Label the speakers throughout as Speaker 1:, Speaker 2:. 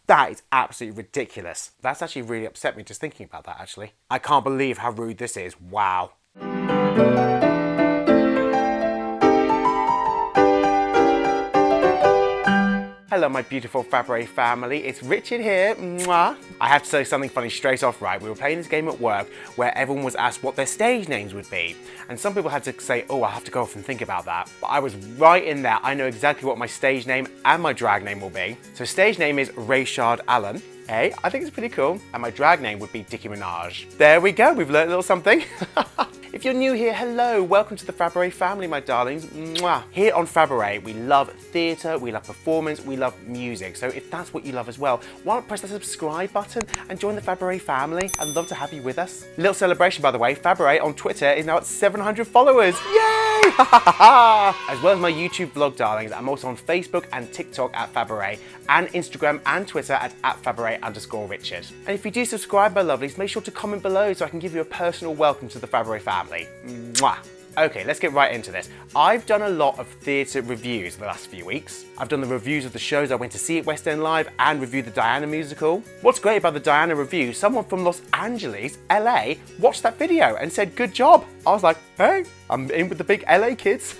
Speaker 1: That is absolutely ridiculous. That's actually really upset me just thinking about that, actually. I can't believe how rude this is. Wow. Hello my beautiful Fabaret family, it's Richard here, mwah. I have to say something funny straight off, right? We were playing this game at work where everyone was asked what their stage names would be. And some people had to say, oh, I have to go off and think about that. But I was right in there. I know exactly what my stage name and my drag name will be. So stage name is Rayshard Allen. Hey, I think it's pretty cool. And my drag name would be Dickie Minaj. There we go, we've learned a little something. If you're new here, hello, welcome to the Fabaret family, my darlings. Mwah. Here on Fabaret, we love theatre, we love performance, we love music. So if that's what you love as well, why not press the subscribe button and join the Fabaret family? I'd love to have you with us. Little celebration, by the way, Fabaret on Twitter is now at 700 followers. Yay! As well as my YouTube vlog, darlings, I'm also on Facebook and TikTok at Fabaret, and Instagram and Twitter at @Fabaret_Richard. And if you do subscribe, my lovelies, make sure to comment below so I can give you a personal welcome to the Fabaret family. Mwah. Okay, let's get right into this. I've done a lot of theatre reviews the last few weeks. I've done the reviews of the shows I went to see at West End Live and reviewed the Diana musical. What's great about the Diana review, someone from Los Angeles, LA, watched that video and said, good job. I was like, hey, I'm in with the big LA kids.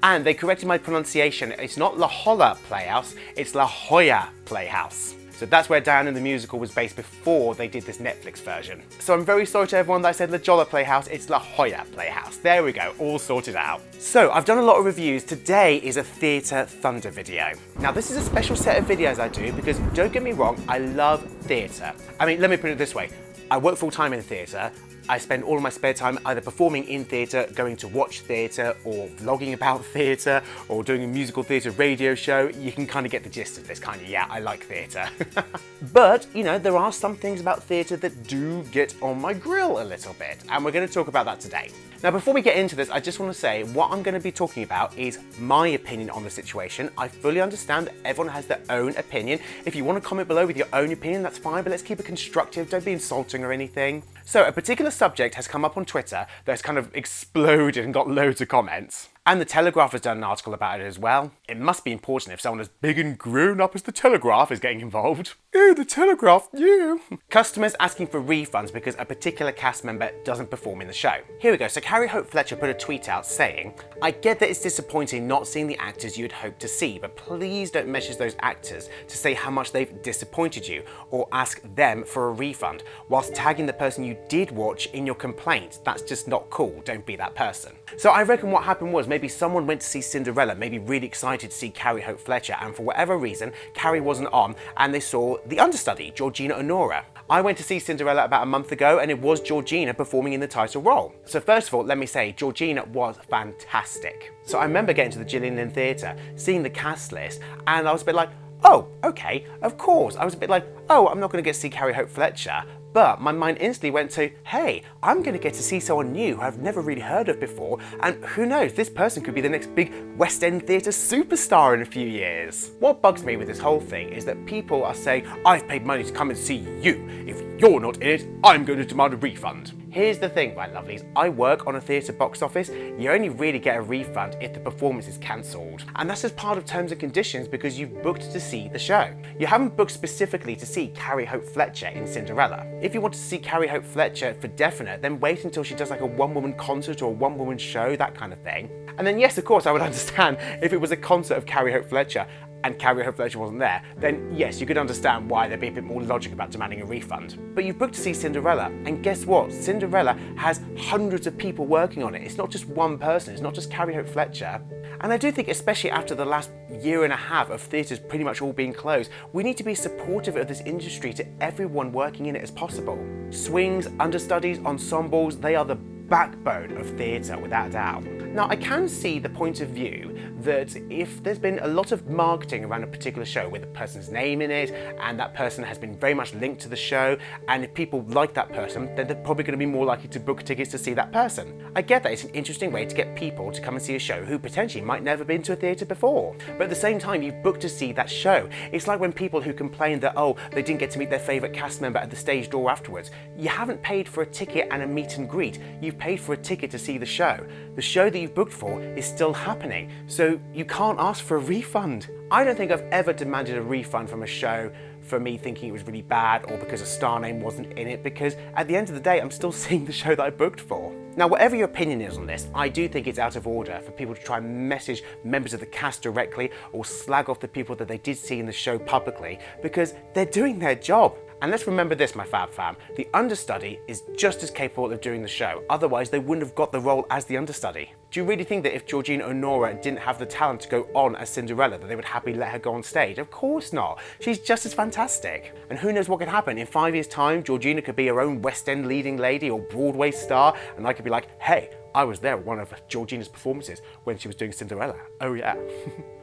Speaker 1: And they corrected my pronunciation. It's not La Jolla Playhouse, it's La Jolla Playhouse. So that's where Diana the musical was based before they did this Netflix version. So I'm very sorry to everyone that I said La Jolla Playhouse, it's La Jolla Playhouse. There we go, all sorted out. So I've done a lot of reviews. Today is a Theatre Thunder video. Now this is a special set of videos I do because, don't get me wrong, I love theatre. I mean, let me put it this way. I work full time in theatre. I spend all of my spare time either performing in theatre, going to watch theatre, or vlogging about theatre, or doing a musical theatre radio show. You can kind of get the gist of this kind of, yeah, I like theatre. But, you know, there are some things about theatre that do get on my grill a little bit, and we're going to talk about that today. Now, before we get into this, I just want to say what I'm going to be talking about is my opinion on the situation. I fully understand that everyone has their own opinion. If you want to comment below with your own opinion, that's fine, but let's keep it constructive. Don't be insulting or anything. So a particular subject has come up on Twitter that's kind of exploded and got loads of comments. And The Telegraph has done an article about it as well. It must be important if someone as big and grown up as The Telegraph is getting involved. Ew, The Telegraph, you. Customers asking for refunds because a particular cast member doesn't perform in the show. Here we go. So Carrie Hope Fletcher put a tweet out saying, I get that it's disappointing not seeing the actors you'd hoped to see, but please don't message those actors to say how much they've disappointed you or ask them for a refund whilst tagging the person you did watch in your complaint. That's just not cool. Don't be that person. So I reckon what happened was maybe someone went to see Cinderella, maybe really excited to see Carrie Hope Fletcher, and for whatever reason, Carrie wasn't on, and they saw the understudy, Georgina Onuora. I went to see Cinderella about a month ago, and it was Georgina performing in the title role. So first of all, let me say, Georgina was fantastic. So I remember getting to the Gillian Lynn Theatre, seeing the cast list, and I was a bit like, oh, okay, of course. I was a bit like, oh, I'm not going to get to see Carrie Hope Fletcher. But my mind instantly went to, hey, I'm going to get to see someone new who I've never really heard of before, and who knows, this person could be the next big West End theatre superstar in a few years. What bugs me with this whole thing is that people are saying, I've paid money to come and see you. If you're not in it, I'm going to demand a refund. Here's the thing, my lovelies, I work on a theatre box office. You only really get a refund if the performance is cancelled. And that's just part of terms and conditions because you've booked to see the show. You haven't booked specifically to see Carrie Hope Fletcher in Cinderella. If you want to see Carrie Hope Fletcher for definite, then wait until she does like a one-woman concert or a one-woman show, that kind of thing. And then yes, of course, I would understand if it was a concert of Carrie Hope Fletcher and Carrie Hope Fletcher wasn't there, then yes, you could understand why there'd be a bit more logic about demanding a refund. But you've booked to see Cinderella, and guess what? Cinderella has hundreds of people working on it. It's not just one person, it's not just Carrie Hope Fletcher. And I do think, especially after the last year and a half of theatres pretty much all being closed, we need to be supportive of this industry to everyone working in it as possible. Swings, understudies, ensembles, they are the backbone of theatre, without a doubt. Now, I can see the point of view that if there's been a lot of marketing around a particular show with a person's name in it, and that person has been very much linked to the show, and if people like that person, then they're probably going to be more likely to book tickets to see that person. I get that it's an interesting way to get people to come and see a show who potentially might never been to a theatre before. But at the same time, you've booked to see that show. It's like when people who complain that, oh, they didn't get to meet their favourite cast member at the stage door afterwards. You haven't paid for a ticket and a meet and greet. You've paid for a ticket to see the show. The show that you've booked for is still happening, so you can't ask for a refund. I don't think I've ever demanded a refund from a show for me thinking it was really bad or because a star name wasn't in it, because at the end of the day, I'm still seeing the show that I booked for. Now, whatever your opinion is on this, I do think it's out of order for people to try and message members of the cast directly or slag off the people that they did see in the show publicly, because they're doing their job. And let's remember this, my Fab fam, the understudy is just as capable of doing the show, otherwise they wouldn't have got the role as the understudy. Do you really think that if Georgina or Nora didn't have the talent to go on as Cinderella, that they would happily let her go on stage? Of course not. She's just as fantastic. And who knows what could happen. In 5 years' time, Georgina could be her own West End leading lady or Broadway star, and I could be like, hey, I was there at one of Georgina's performances when she was doing Cinderella. Oh yeah.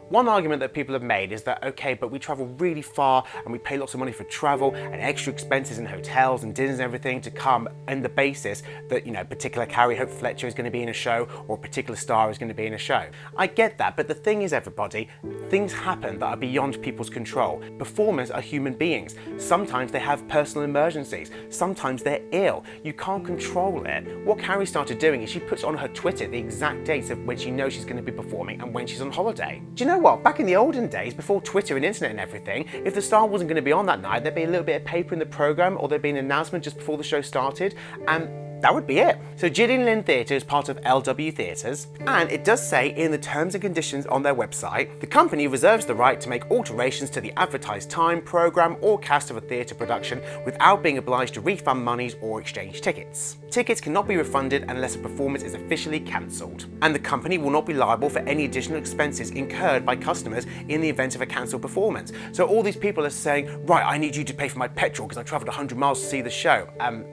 Speaker 1: One argument that people have made is that, okay, but we travel really far and we pay lots of money for travel and extra expenses in hotels and dinners and everything to come on the basis that, you know, particular Carrie Hope Fletcher is going to be in a show or a particular star is going to be in a show. I get that, but the thing is, everybody, things happen that are beyond people's control. Performers are human beings. Sometimes they have personal emergencies. Sometimes they're ill. You can't control it. What Carrie started doing is she puts on her Twitter the exact dates of when she knows she's going to be performing and when she's on holiday. Do you know what? Back in the olden days, before Twitter and internet and everything, if the star wasn't going to be on that night, there'd be a little bit of paper in the programme or there'd be an announcement just before the show started, and that would be it. So Gillian Lynn Theatre is part of LW Theatres, and it does say in the terms and conditions on their website, the company reserves the right to make alterations to the advertised time, programme or cast of a theatre production without being obliged to refund monies or exchange tickets. Tickets cannot be refunded unless a performance is officially cancelled, and the company will not be liable for any additional expenses incurred by customers in the event of a cancelled performance. So all these people are saying, right, I need you to pay for my petrol because I travelled 100 miles to see the show.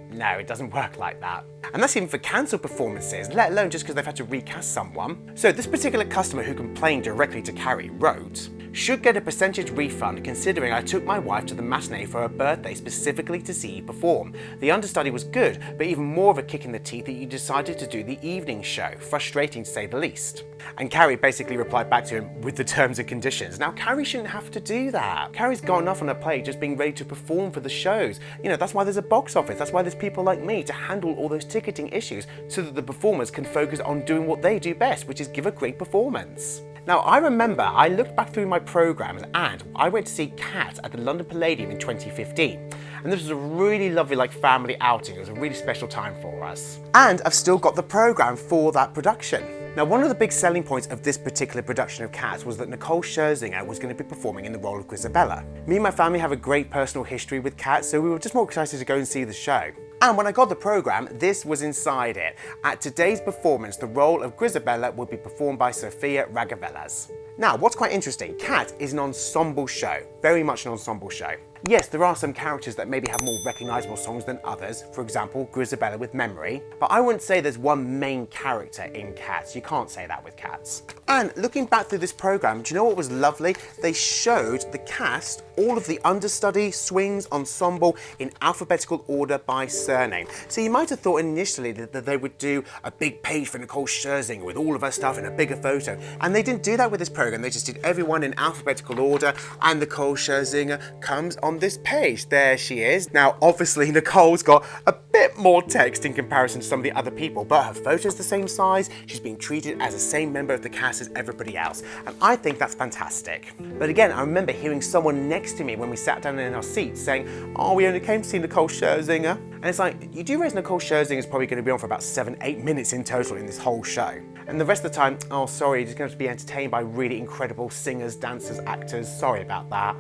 Speaker 1: No, it doesn't work like that. And that's even for cancelled performances, let alone just because they've had to recast someone. So this particular customer who complained directly to Carrie wrote, should get a percentage refund considering I took my wife to the matinee for her birthday specifically to see you perform. The understudy was good, but even more of a kick in the teeth that you decided to do the evening show. Frustrating to say the least. And Carrie basically replied back to him with the terms and conditions. Now, Carrie shouldn't have to do that. Carrie's got enough on her plate just being ready to perform for the shows. You know, that's why there's a box office. That's why there's people like me to handle all those ticketing issues so that the performers can focus on doing what they do best, which is give a great performance. Now, I remember I looked back through my programmes and I went to see Cats at the London Palladium in 2015. And this was a really lovely family outing. It was a really special time for us. And I've still got the programme for that production. Now, one of the big selling points of this particular production of Cats was that Nicole Scherzinger was going to be performing in the role of Grisabella. Me and my family have a great personal history with Cats, so we were just more excited to go and see the show. And when I got the programme, this was inside it. At today's performance, the role of Grisabella would be performed by Sofia Ragavelas. Now, what's quite interesting, Cats is an ensemble show, very much an ensemble show. Yes, there are some characters that maybe have more recognisable songs than others, for example, Grisabella with Memory, but I wouldn't say there's one main character in Cats. You can't say that with Cats. And looking back through this programme, do you know what was lovely? They showed the cast all of the understudy, swings, ensemble in alphabetical order by surname. So you might have thought initially that they would do a big page for Nicole Scherzinger with all of her stuff in a bigger photo, and they didn't do that with this programme. They just did everyone in alphabetical order, and Nicole Scherzinger comes on this page. There she is. Now, obviously, Nicole's got a bit more text in comparison to some of the other people, but her photo's the same size. She's being treated as the same member of the cast as everybody else, and I think that's fantastic. But again, I remember hearing someone next to me when we sat down in our seats saying, oh, we only came to see Nicole Scherzinger. And it's like, you do realize Nicole Scherzinger is probably going to be on for about 7-8 minutes in total in this whole show. And the rest of the time, oh, sorry, you're just going to be entertained by really incredible singers, dancers, actors. Sorry about that.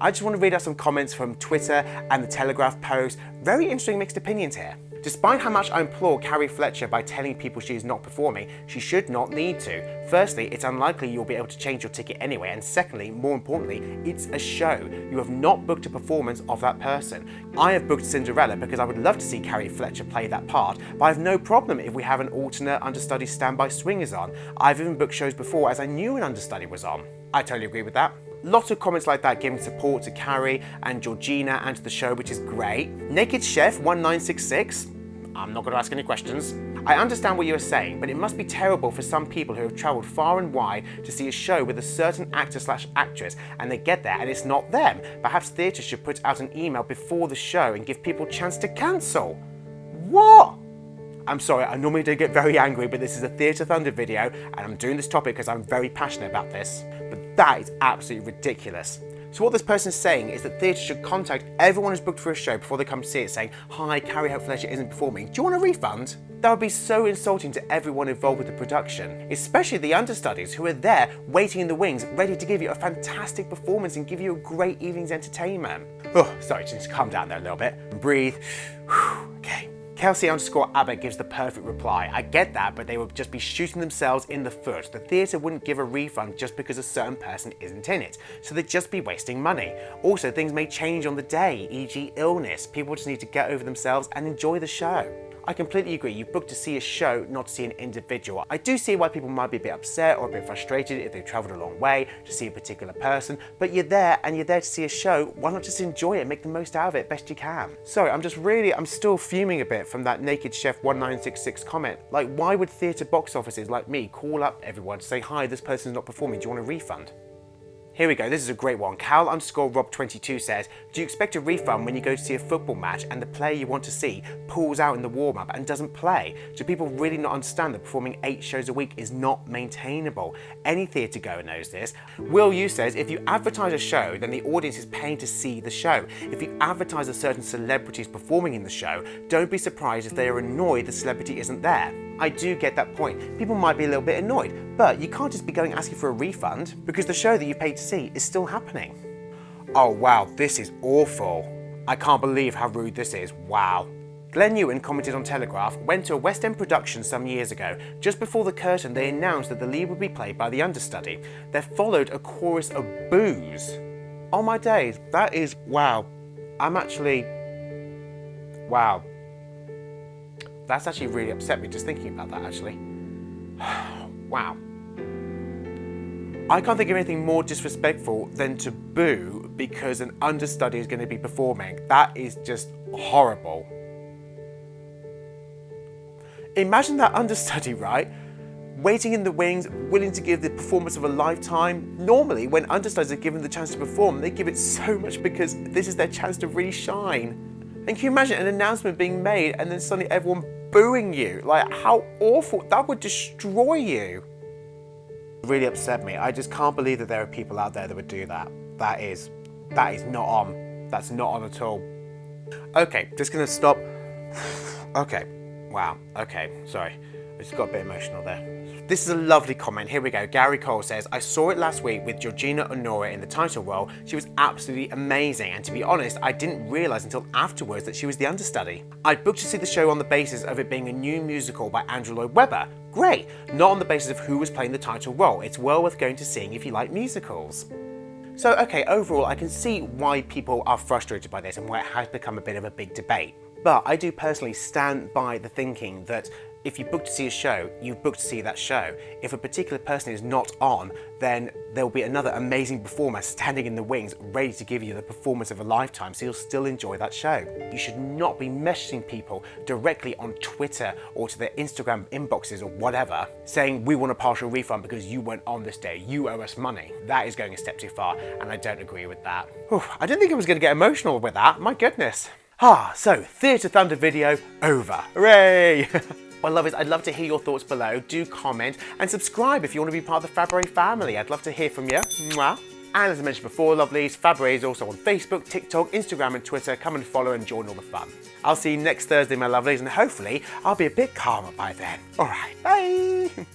Speaker 1: I just want to read out some comments from Twitter and the Telegraph post. Very interesting mixed opinions here. Despite how much I implore Carrie Fletcher by telling people she is not performing, she should not need to. Firstly, it's unlikely you'll be able to change your ticket anyway, and secondly, more importantly, it's a show. You have not booked a performance of that person. I have booked Cinderella because I would love to see Carrie Fletcher play that part, but I have no problem if we have an alternate understudy standby swingers on. I've even booked shows before as I knew an understudy was on. I totally agree with that. Lots of comments like that giving support to Carrie and Georgina and to the show, which is great. Naked Chef 1966, I'm not going to ask any questions. I understand what you are saying, but it must be terrible for some people who have travelled far and wide to see a show with a certain actor/actress and they get there and it's not them. Perhaps theatres should put out an email before the show and give people a chance to cancel. What? I'm sorry, I normally don't get very angry, but this is a Theatre Thunder video and I'm doing this topic because I'm very passionate about this. But that is absolutely ridiculous. So what this person is saying is that theatres should contact everyone who's booked for a show before they come to see it saying, "Hi, Carrie Hope Fletcher isn't performing. Do you want a refund?" That would be so insulting to everyone involved with the production, especially the understudies who are there waiting in the wings, ready to give you a fantastic performance and give you a great evening's entertainment. Oh, sorry, just calm down there a little bit and breathe. Okay. Kelsey_Abbott gives the perfect reply. I get that, but they would just be shooting themselves in the foot. The theatre wouldn't give a refund just because a certain person isn't in it, so they'd just be wasting money. Also, things may change on the day, e.g. illness. People just need to get over themselves and enjoy the show. I completely agree, you booked to see a show, not to see an individual. I do see why people might be a bit upset or a bit frustrated if they've travelled a long way to see a particular person, but you're there and you're there to see a show, why not just enjoy it, make the most out of it best you can? Sorry, I'm still fuming a bit from that Naked Chef 1966 comment. Like, why would theatre box offices like me call up everyone to say, "Hi, this person's not performing, do you want a refund?" Here we go, this is a great one. Cal_Rob22 says, "Do you expect a refund when you go to see a football match and the player you want to see pulls out in the warm-up and doesn't play? Do people really not understand that performing 8 shows a week is not maintainable? Any theatre goer knows this." Will You says, "If you advertise a show, then the audience is paying to see the show. If you advertise a certain celebrity is performing in the show, don't be surprised if they are annoyed the celebrity isn't there." I do get that point. People might be a little bit annoyed, but you can't just be going asking for a refund because the show that you paid to see is still happening. Oh wow, this is awful. I can't believe how rude this is, wow. Glenn Ewan commented on Telegraph, "Went to a West End production some years ago. Just before the curtain they announced that the lead would be played by the understudy. There followed a chorus of boos." Oh my days, that is, wow. Wow. That's actually really upset me just thinking about that actually. Wow. I can't think of anything more disrespectful than to boo because an understudy is going to be performing. That is just horrible. Imagine that understudy, right? Waiting in the wings, willing to give the performance of a lifetime. Normally, when understudies are given the chance to perform, they give it so much because this is their chance to really shine. And can you imagine an announcement being made and then suddenly everyone booing you? Like, how awful, that would destroy you. It really upset me. I just can't believe that there are people out there that would do that. That is not on. That's not on at all. Okay, just gonna stop. Okay, wow, okay, sorry. I just got a bit emotional there. This is a lovely comment. Here we go. Gary Cole says, "I saw it last week with Georgina Honora in the title role. She was absolutely amazing. And to be honest, I didn't realise until afterwards that she was the understudy. I booked to see the show on the basis of it being a new musical by Andrew Lloyd Webber. Great. Not on the basis of who was playing the title role. It's well worth going to seeing if you like musicals." So, okay, overall, I can see why people are frustrated by this and why it has become a bit of a big debate. But I do personally stand by the thinking that if you book to see a show, you book to see that show. If a particular person is not on, then there will be another amazing performer standing in the wings, ready to give you the performance of a lifetime, so you'll still enjoy that show. You should not be messaging people directly on Twitter or to their Instagram inboxes or whatever, saying, "We want a partial refund because you weren't on this day, you owe us money." That is going a step too far, and I don't agree with that. Whew, I didn't think I was going to get emotional with that, my goodness. So Theatre Thunder video over. Hooray! Well, lovies, I'd love to hear your thoughts below. Do comment and subscribe if you want to be part of the Fabaret family. I'd love to hear from you. Mwah. And as I mentioned before, lovelies, Fabaret is also on Facebook, TikTok, Instagram and Twitter. Come and follow and join all the fun. I'll see you next Thursday, my lovelies, and hopefully I'll be a bit calmer by then. All right, bye.